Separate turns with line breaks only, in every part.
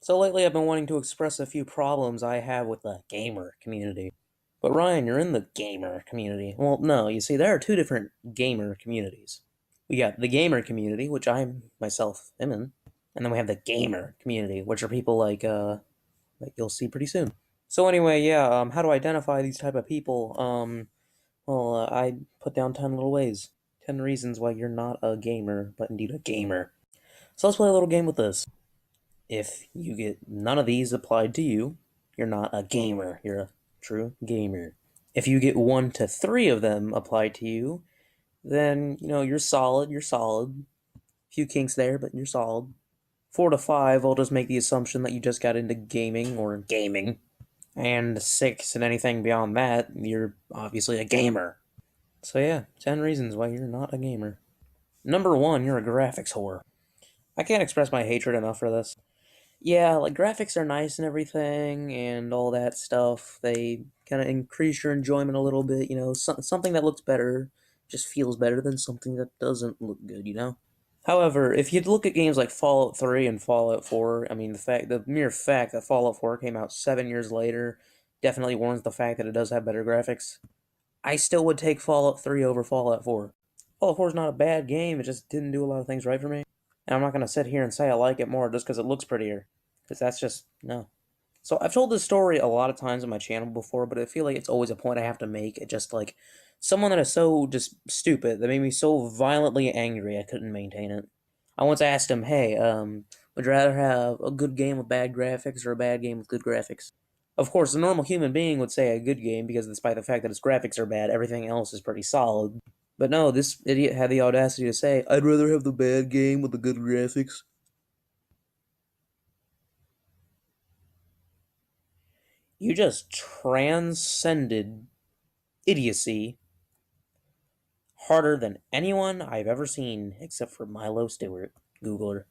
So lately I've been wanting to express a few problems I have with the gamer community. But Ryan, you're in the gamer community. Well, no, you see, there are two different gamer communities. We got the gamer community, which I myself am in, and then we have the gamer community, which are people like you'll see pretty soon. So anyway, yeah, how to identify these type of people? I put down 10 little ways. 10 reasons why you're not a gamer, but indeed a gamer. So let's play a little game with this. If you get none of these applied to you, you're not a gamer. You're a true gamer. If you get 1 to 3 of them applied to you, then, you're solid. You're solid. Few kinks there, but you're solid. 4 to 5, I'll just make the assumption that you just got into gaming or gaming. And 6 and anything beyond that, you're obviously a gamer. So yeah, 10 reasons why you're not a gamer. Number 1, you're a graphics whore. I can't express my hatred enough for this. Yeah, like graphics are nice and everything and all that stuff. They kind of increase your enjoyment a little bit, something that looks better just feels better than something that doesn't look good. However, if you look at games like Fallout 3 and Fallout 4, I mean, the mere fact that Fallout 4 came out 7 years later definitely warrants the fact that it does have better graphics. I still would take Fallout 3 over Fallout 4. Fallout 4 is not a bad game, it just didn't do a lot of things right for me. And I'm not going to sit here and say I like it more just because it looks prettier. Because that's just, no. So I've told this story a lot of times on my channel before, but I feel like it's always a point I have to make. It just like, someone that is so just stupid, that made me so violently angry I couldn't maintain it. I once asked him, hey, would you rather have a good game with bad graphics or a bad game with good graphics? Of course, a normal human being would say a good game because despite the fact that its graphics are bad, everything else is pretty solid. But no, this idiot had the audacity to say, I'd rather have the bad game with the good graphics. You just transcended idiocy harder than anyone I've ever seen, except for Milo Stewart. Googler.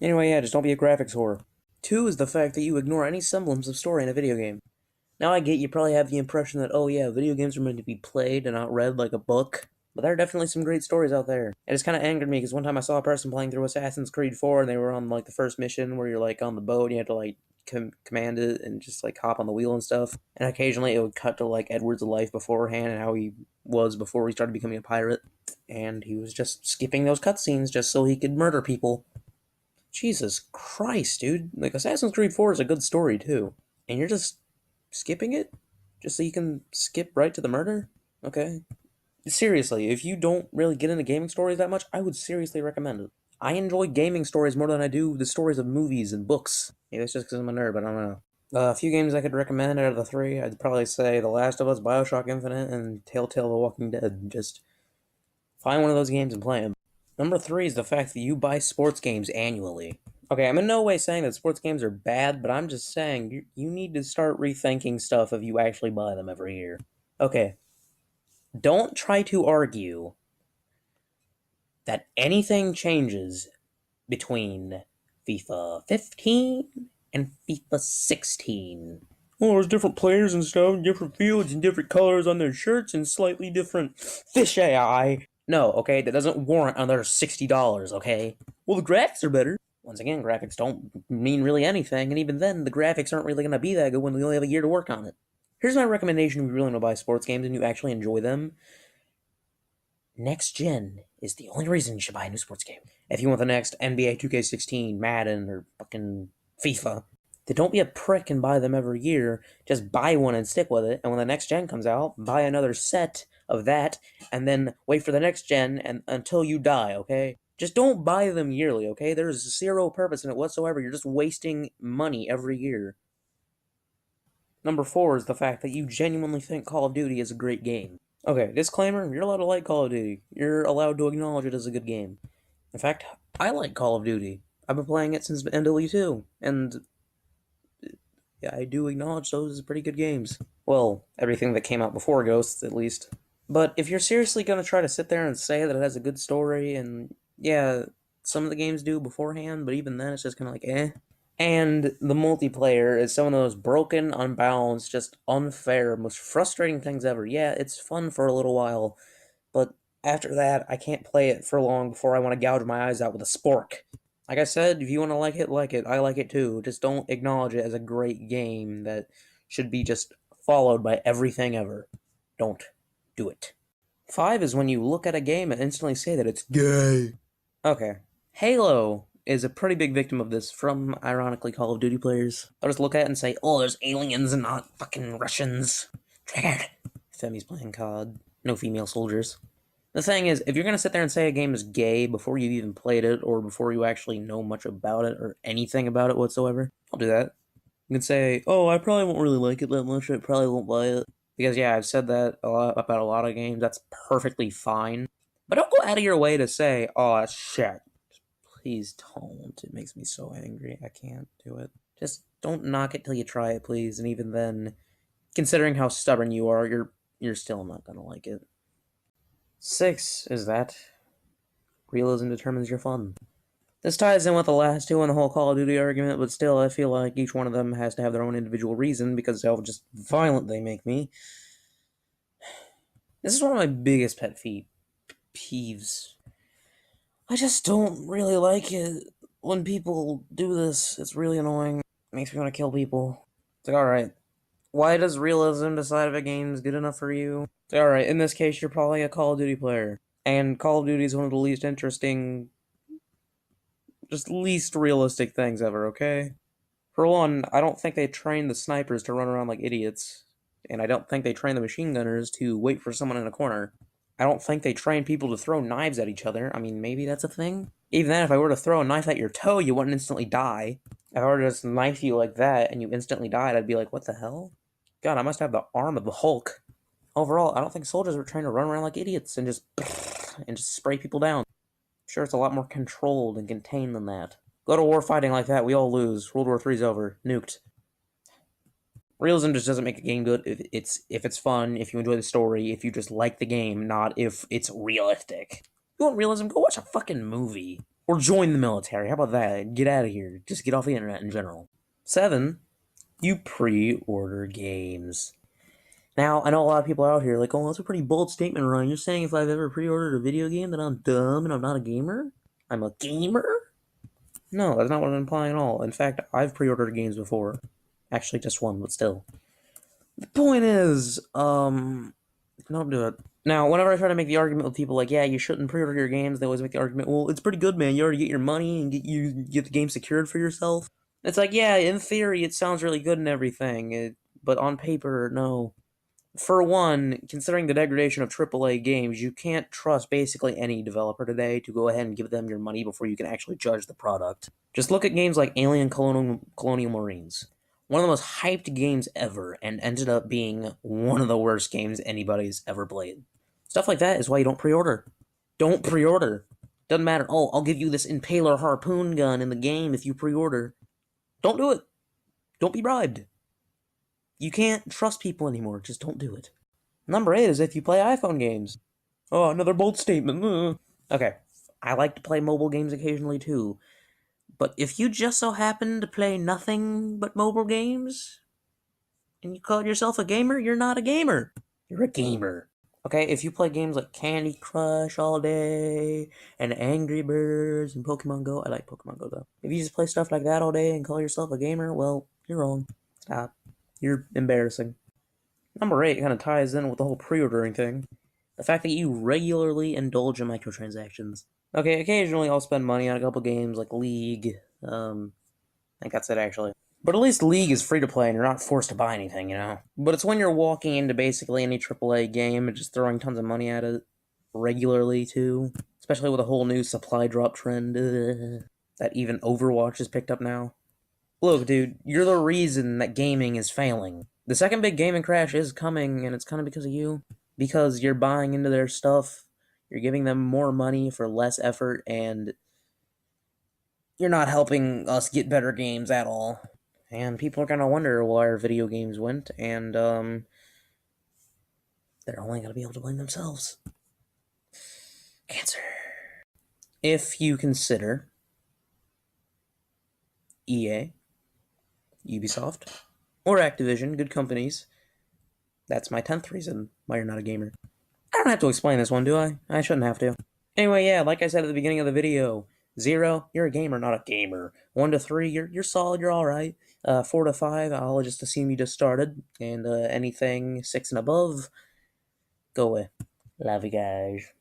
Anyway, yeah, just don't be a graphics whore. 2 is the fact that you ignore any semblance of story in a video game. Now I get you probably have the impression that, oh yeah, video games are meant to be played and not read like a book. But there are definitely some great stories out there. It just kind of angered me because one time I saw a person playing through Assassin's Creed 4 and they were on like the first mission where you're like on the boat and you have to like command it and just like hop on the wheel and stuff. And occasionally it would cut to like Edward's life beforehand and how he was before he started becoming a pirate. And he was just skipping those cutscenes just so he could murder people. Jesus Christ, dude. Like Assassin's Creed 4 is a good story too. And you're just skipping it? Just so you can skip right to the murder? Okay. Seriously, if you don't really get into gaming stories that much, I would seriously recommend it. I enjoy gaming stories more than I do the stories of movies and books. Maybe it's just because I'm a nerd, but I don't know. A few games I could recommend out of the 3, I'd probably say The Last of Us, Bioshock Infinite, and Telltale The Walking Dead. Just find one of those games and play them. Number 3 is the fact that you buy sports games annually. Okay, I'm in no way saying that sports games are bad, but I'm just saying you need to start rethinking stuff if you actually buy them every year. Okay, don't try to argue that anything changes between FIFA 15 and FIFA 16. Oh, there's different players and stuff, different fields and different colors on their shirts and slightly different fish AI. No, okay, that doesn't warrant another $60, okay? Well, the graphics are better. Once again, graphics don't mean really anything, and even then, the graphics aren't really going to be that good when we only have a year to work on it. Here's my recommendation if you really want to buy sports games and you actually enjoy them. Next gen is the only reason you should buy a new sports game. If you want the next NBA 2K16, Madden, or fucking FIFA, then don't be a prick and buy them every year. Just buy one and stick with it, and when the next gen comes out, buy another set of that, and then wait for the next gen and until you die, okay? Just don't buy them yearly, okay? There's zero purpose in it whatsoever. You're just wasting money every year. Number 4 is the fact that you genuinely think Call of Duty is a great game. Okay, disclaimer, you're allowed to like Call of Duty. You're allowed to acknowledge it as a good game. In fact, I like Call of Duty. I've been playing it since MW2, and yeah, I do acknowledge those as pretty good games. Well, everything that came out before Ghosts, at least. But if you're seriously gonna try to sit there and say that it has a good story, and yeah, some of the games do beforehand, but even then it's just kind of like, eh. And the multiplayer is some of the most broken, unbalanced, just unfair, most frustrating things ever. Yeah, it's fun for a little while, but After that, I can't play it for long before I want to gouge my eyes out with a spork. Like I said, if you want to like it, like it. I like it too. Just don't acknowledge it as a great game that should be just followed by everything ever. Don't do it. 5 is when you look at a game and instantly say that it's gay. Okay. Halo is a pretty big victim of this from, ironically, Call of Duty players. They'll just look at it and say, oh, there's aliens and not fucking Russians. Triggered. Femi's playing COD. No female soldiers. The thing is, if you're going to sit there and say a game is gay before you've even played it or before you actually know much about it or anything about it whatsoever, I'll do that. You can say, oh, I probably won't really like it that much, I probably won't buy it. Because, yeah, I've said that a lot about a lot of games, that's perfectly fine. But don't go out of your way to say, oh, that's shit. Please don't. It makes me so angry. I can't do it. Just don't knock it till you try it, please. And even then, considering how stubborn you are, you're still not gonna like it. 6 is that realism determines your fun. This ties in with the last two in the whole Call of Duty argument, but still, I feel like each one of them has to have their own individual reason because of how just violent they make me. This is one of my biggest pet peeves. I just don't really like it when people do this. It's really annoying. It makes me want to kill people. It's like, alright, why does realism decide if a game's good enough for you? It's like, alright, in this case, you're probably a Call of Duty player. And Call of Duty is one of the least interesting, just least realistic things ever, okay? For one, I don't think they train the snipers to run around like idiots. And I don't think they train the machine gunners to wait for someone in a corner. I don't think they train people to throw knives at each other. I mean, maybe that's a thing. Even then, if I were to throw a knife at your toe, you wouldn't instantly die. If I were to just knife you like that and you instantly died, I'd be like, what the hell? God, I must have the arm of the Hulk. Overall, I don't think soldiers were trained to run around like idiots and just spray people down. Sure, it's a lot more controlled and contained than that. Go to war fighting like that, we all lose. World War III's over. Nuked. Realism just doesn't make a game good if it's fun, if you enjoy the story, if you just like the game, not if it's realistic. You want realism? Go watch a fucking movie. Or join the military. How about that? Get out of here. Just get off the internet in general. 7. You pre-order games. Now, I know a lot of people out here like, oh, that's a pretty bold statement, Ryan. You're saying if I've ever pre-ordered a video game that I'm dumb and I'm not a gamer? I'm a gamer? No, that's not what I'm implying at all. In fact, I've pre-ordered games before. Actually, just one, but still. The point is, don't do it. Now, whenever I try to make the argument with people like, yeah, you shouldn't pre-order your games, they always make the argument, well, it's pretty good, man. You already get your money and get the game secured for yourself. It's like, yeah, in theory, it sounds really good and everything, but on paper, no. For one, considering the degradation of AAA games, you can't trust basically any developer today to go ahead and give them your money before you can actually judge the product. Just look at games like Alien Colonial Marines. One of the most hyped games ever, and ended up being one of the worst games anybody's ever played. Stuff like that is why you don't pre-order. Don't pre-order. Doesn't matter, oh, I'll give you this Impaler harpoon gun in the game if you pre-order. Don't do it. Don't be bribed. You can't trust people anymore, just don't do it. Number 8 is if you play iPhone games. Oh, another bold statement. Okay, I like to play mobile games occasionally too. But if you just so happen to play nothing but mobile games, and you call yourself a gamer, you're not a gamer. You're a gamer. Okay, if you play games like Candy Crush all day, and Angry Birds, and Pokemon Go, I like Pokemon Go though. If you just play stuff like that all day and call yourself a gamer, well, you're wrong. Stop. You're embarrassing. Number 8 kind of ties in with the whole pre-ordering thing. The fact that you regularly indulge in microtransactions. Okay, occasionally I'll spend money on a couple games like League. I think that's it actually. But at least League is free to play and you're not forced to buy anything, you know? But it's when you're walking into basically any AAA game and just throwing tons of money at it regularly too. Especially with a whole new supply drop trend that even Overwatch has picked up now. Look, dude, you're the reason that gaming is failing. The second big gaming crash is coming, and it's kind of because of you. Because you're buying into their stuff, you're giving them more money for less effort, and you're not helping us get better games at all. And people are gonna wonder why our video games went, and, they're only gonna be able to blame themselves. Cancer. If you consider EA, Ubisoft, or Activision good companies, that's my 10th reason why you're not a gamer. I don't have to explain this one, do I? I shouldn't have to. Anyway, yeah, like I said at the beginning of the video, 0, you're a gamer, not a gamer. 1 to 3, you're solid, you're alright. 4 to 5, I'll just assume you just started. And anything 6 and above, go away. Love you guys.